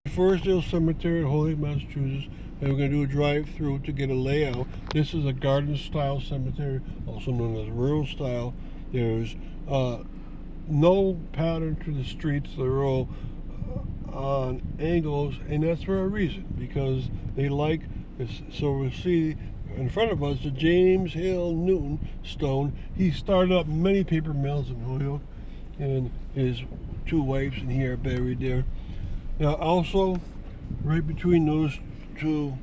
Forestdale Cemetery in Holyoke, Massachusetts, and we're going to do a drive-through to get a layout. This is a garden-style cemetery, also known as rural style. There's no pattern to the streets. They're all on angles, and that's for a reason, because they like this. So we'll see in front of us the James Hill Newton stone. He started up many paper mills in Holyoke, and his two wives and he are buried there. Now also, right between those two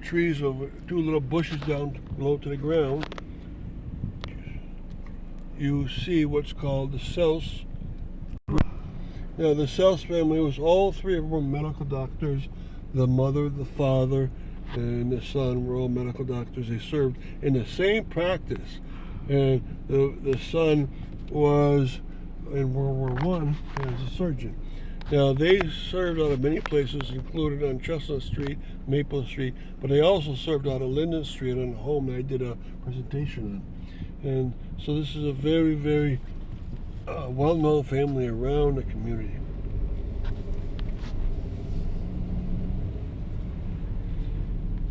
trees, over two little bushes down low to the ground, you see what's called the Sells. Now the Sells family was, all three of them were medical doctors. The mother, the father, and the son were all medical doctors. They served in the same practice, and the son was in World War I as a surgeon. Now they served out of many places, including on Chestnut Street, Maple Street, but they also served out of Linden Street on a home that I did a presentation on. And so this is a very, very well-known family around the community.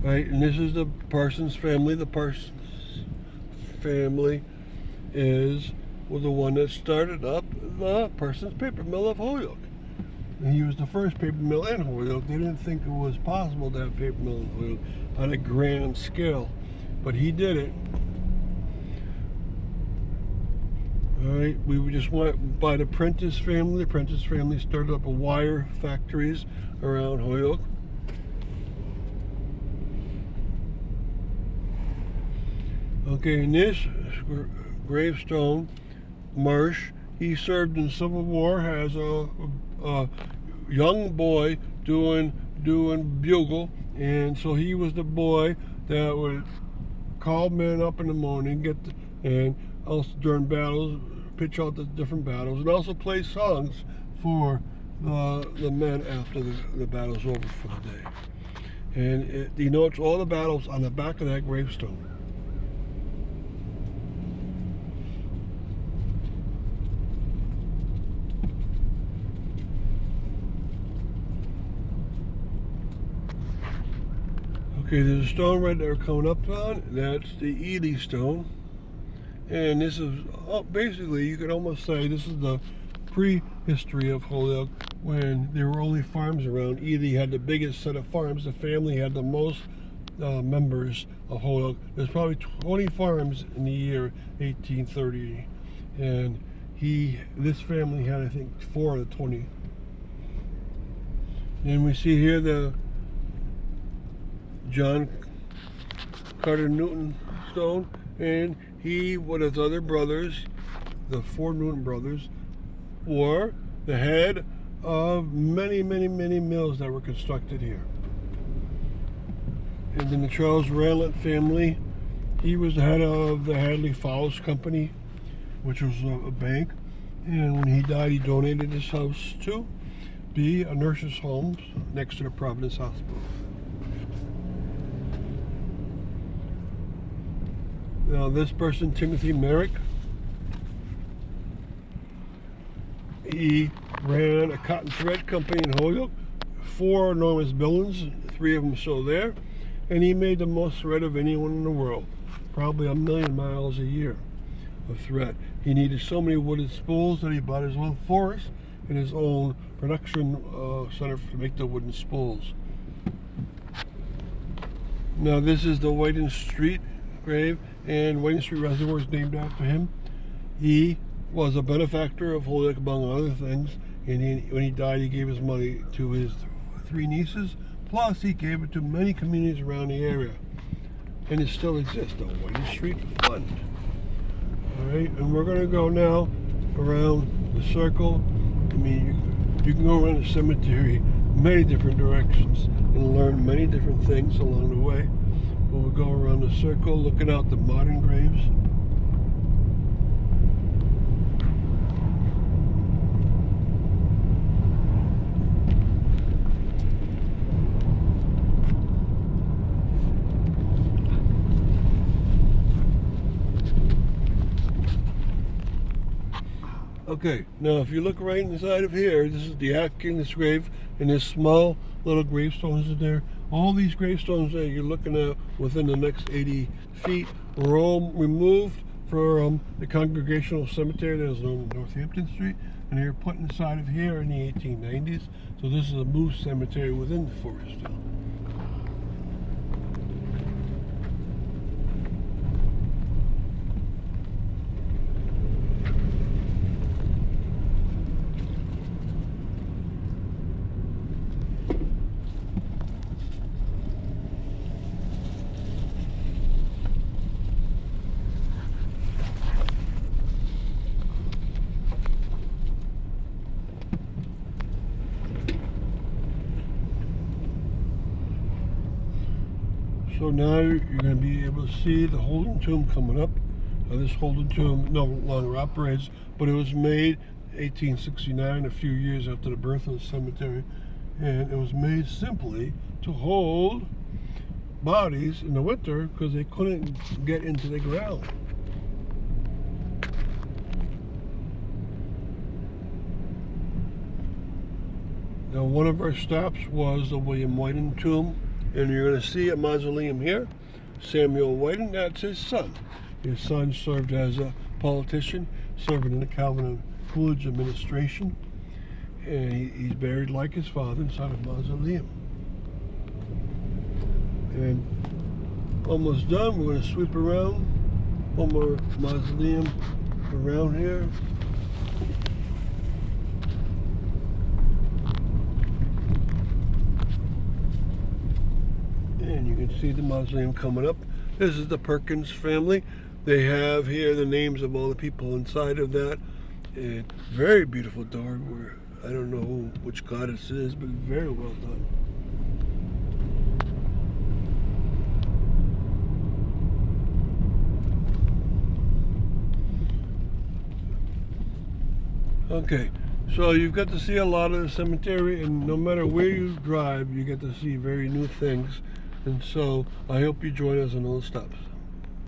Right, and this is the Parsons family. The Parsons family is the one that started up the Parsons Paper Mill of Holyoke. And he was the first paper mill in Holyoke. They didn't think it was possible to have a paper mill in Holyoke on a grand scale, but he did it. All right, we just went by the Prentice family. The Prentice family started up wire factories around Holyoke. Okay, in this gravestone, Marsh, he served in the Civil War as a young boy doing bugle, and so he was the boy that would call men up in the morning, and also during battles, pitch out the different battles, and also play songs for the men after the battle's over for the day. And it denotes all the battles on the back of that gravestone. Okay, there's a stone right there coming up on. That's the Ely stone. And this is, basically, you could almost say this is the prehistory of Holyoke, when there were only farms around. Ely had the biggest set of farms. The family had the most members of Holyoke. There's probably 20 farms in the year 1830. And this family had, I think, 4 of the 20. And we see here the John Carter Newton stone, and he, with his other brothers, the 4 Newton brothers, were the head of many, many, many mills that were constructed here. And then the Charles Ranlett family, he was the head of the Hadley Fowles Company, which was a bank. And when he died, he donated his house to be a nurse's home next to the Providence Hospital. Now this person, Timothy Merrick, he ran a cotton thread company in Holyoke, 4 enormous buildings, 3 of them still there, and he made the most thread of anyone in the world, probably 1 million miles a year of thread. He needed so many wooden spools that he bought his own forest and his own production center to make the wooden spools. Now this is the Whiting Street grave, and Whiting Street Reservoir is named after him. He was a benefactor of Holyoke, among other things, and when he died, he gave his money to his 3 nieces, plus he gave it to many communities around the area. And it still exists, the Whiting Street Fund. Alright, and we're going to go now around the circle. I mean, you can go around the cemetery many different directions and learn many different things along the way. We'll go around the circle looking out the modern graves. Okay, now if you look right inside of here, this is the Atkins grave, and there's small little gravestones in there. All these gravestones that you're looking at within the next 80 feet were all removed from the Congregational Cemetery that was on Northampton Street, and they were put inside of here in the 1890s. So this is a moose cemetery within the Forestdale. So now you're going to be able to see the Holden tomb coming up. This Holden tomb no longer operates, but it was made 1869, a few years after the birth of the cemetery, and it was made simply to hold bodies in the winter because they couldn't get into the ground. Now, one of our stops was the William Whiting tomb. And you're going to see a mausoleum here. Samuel Whiting, that's his son. His son served as a politician, serving in the Calvin and Coolidge administration. And he's buried like his father inside a mausoleum. And almost done. We're going to sweep around. One more mausoleum around here. And you can see the mausoleum coming up. This is the Perkins family. They have here the names of all the people inside of that. And very beautiful door. Where I don't know which goddess it is, but very well done. Okay, so you've got to see a lot of the cemetery, and no matter where you drive, you get to see very new things. And so I hope you join us on all the stops.